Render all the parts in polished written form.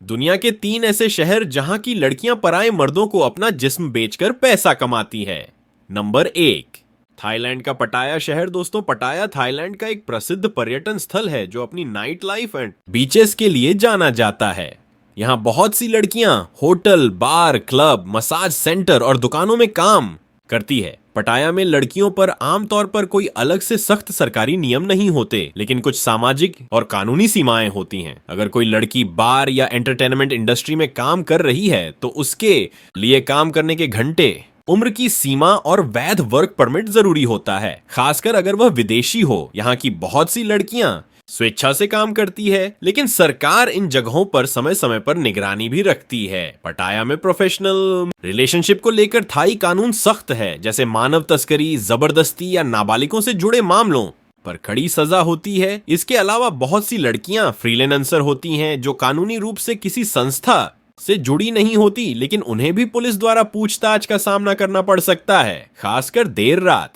दुनिया के 3 ऐसे शहर जहां की लड़कियां पराये मर्दों को अपना जिस्म बेचकर पैसा कमाती है। नंबर 1, थाईलैंड का पटाया शहर। दोस्तों, पटाया थाईलैंड का एक प्रसिद्ध पर्यटन स्थल है जो अपनी नाइट लाइफ एंड बीचेस के लिए जाना जाता है। यहाँ बहुत सी लड़कियां होटल, बार, क्लब, मसाज सेंटर और दुकानों में काम करती है। पटाया में लड़कियों पर आमतौर पर कोई अलग से सख्त सरकारी नियम नहीं होते, लेकिन कुछ सामाजिक और कानूनी सीमाएं होती हैं। अगर कोई लड़की बार या एंटरटेनमेंट इंडस्ट्री में काम कर रही है तो उसके लिए काम करने के घंटे, उम्र की सीमा और वैध वर्क परमिट जरूरी होता है, खासकर अगर वह विदेशी हो। यहाँ की बहुत सी लड़कियां स्वेच्छा से काम करती है, लेकिन सरकार इन जगहों पर समय समय पर निगरानी भी रखती है। पटाया में प्रोफेशनल रिलेशनशिप को लेकर थाई कानून सख्त है, जैसे मानव तस्करी, जबरदस्ती या नाबालिगों से जुड़े मामलों पर कड़ी सजा होती है। इसके अलावा बहुत सी लड़कियां फ्रीलांसर होती हैं जो कानूनी रूप से किसी संस्था से जुड़ी नहीं होती, लेकिन उन्हें भी पुलिस द्वारा पूछताछ का सामना करना पड़ सकता है, खासकर देर रात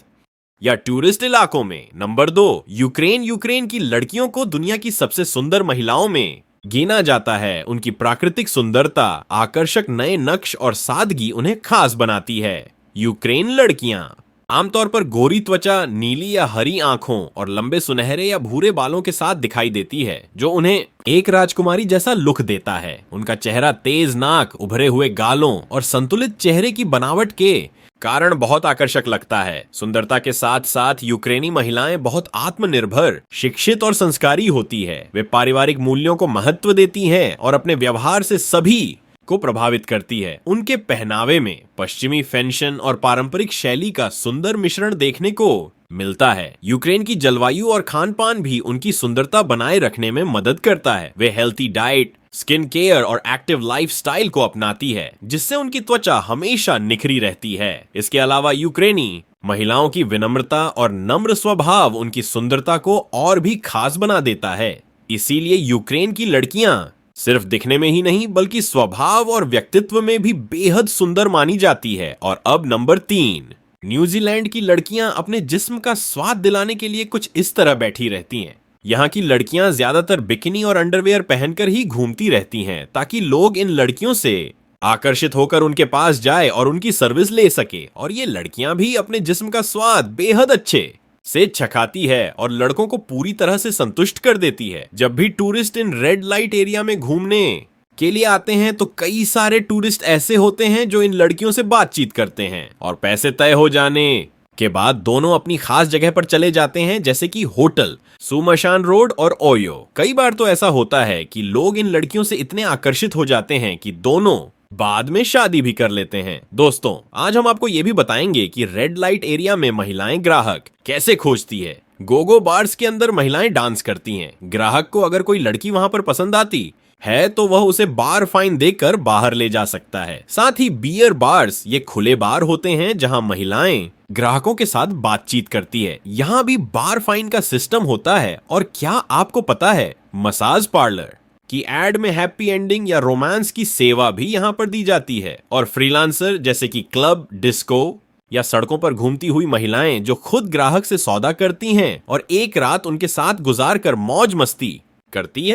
या टूरिस्ट इलाकों में। नंबर 2, यूक्रेन की लड़कियों को दुनिया की सबसे सुंदर महिलाओं में गिना जाता है। उनकी प्राकृतिक सुंदरता, आकर्षक नए नक्श और सादगी उन्हें खास बनाती है। यूक्रेन लड़कियां आमतौर पर गोरी त्वचा, नीली या हरी आंखों और लंबे सुनहरे या भूरे बालों के साथ दिखाई देती है, जो उन्हें एक राजकुमारी जैसा लुक देता है। उनका चेहरा तेज नाक, उभरे हुए गालों और संतुलित चेहरे की बनावट के कारण बहुत आकर्षक लगता है। सुंदरता के साथ साथ यूक्रेनी महिलाएं बहुत आत्मनिर्भर, शिक्षित और संस्कारी होती है। वे पारिवारिक मूल्यों को महत्व देती हैं और अपने व्यवहार से सभी को प्रभावित करती है। उनके पहनावे में पश्चिमी फैशन और पारंपरिक शैली का सुंदर मिश्रण देखने को मिलता है। यूक्रेन की जलवायु और खान पान भी उनकी सुंदरता बनाए रखने में मदद करता है। वे हेल्थी डाइट, स्किन केयर और एक्टिव लाइफस्टाइल को अपनाती है, जिससे उनकी त्वचा हमेशा निखरी रहती है। इसके अलावा यूक्रेनी महिलाओं की विनम्रता और नम्र स्वभाव उनकी सुंदरता को और भी खास बना देता है। इसीलिए यूक्रेन की लड़कियां सिर्फ दिखने में ही नहीं, बल्कि स्वभाव और व्यक्तित्व में भी बेहद सुंदर मानी जाती है। और अब नंबर 3, न्यूजीलैंड की लड़कियां अपने जिस्म का स्वाद दिलाने के लिए कुछ इस तरह बैठी रहती हैं। यहाँ की लड़कियां ज्यादातर बिकिनी और अंडरवेयर पहनकर ही घूमती रहती हैं, ताकि लोग इन लड़कियों से आकर्षित होकर उनके पास जाए और उनकी सर्विस ले सके। और ये लड़कियां भी अपने जिस्म का स्वाद बेहद अच्छे से चखाती है और लड़कों को पूरी तरह से संतुष्ट कर देती है। जब भी tourist in red light area में घूमने के लिए आते हैं तो कई सारे टूरिस्ट ऐसे होते हैं जो इन लड़कियों से बातचीत करते हैं और पैसे तय हो जाने के बाद दोनों अपनी खास जगह पर चले जाते हैं, जैसे कि होटल सुमशान रोड और ओयो। कई बार तो ऐसा होता है कि लोग इन लड़कियों से इतने आकर्षित हो जाते हैं कि दोनों बाद में शादी भी कर लेते हैं। दोस्तों, आज हम आपको ये भी बताएंगे कि रेड लाइट एरिया में महिलाएं ग्राहक कैसे खोजती है। गोगो बार्स के अंदर महिलाएं डांस करती हैं। ग्राहक को अगर कोई लड़की वहां पर पसंद आती है तो वह उसे बार फाइन देकर बाहर ले जा सकता है। साथ ही बियर बार्स, ये खुले बार होते हैं जहां महिलाएं ग्राहकों के साथ बातचीत करती है। यहाँ भी बार फाइन का सिस्टम होता है। और क्या आपको पता है, मसाज पार्लर की एड में हैप्पी एंडिंग या रोमांस की सेवा भी यहाँ पर दी जाती है। और फ्रीलांसर जैसे कि क्लब, डिस्को या सड़कों पर घूमती हुई महिलाएं जो खुद ग्राहक से सौदा करती हैं और एक रात उनके साथ गुजार कर मौज मस्ती करती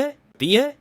है।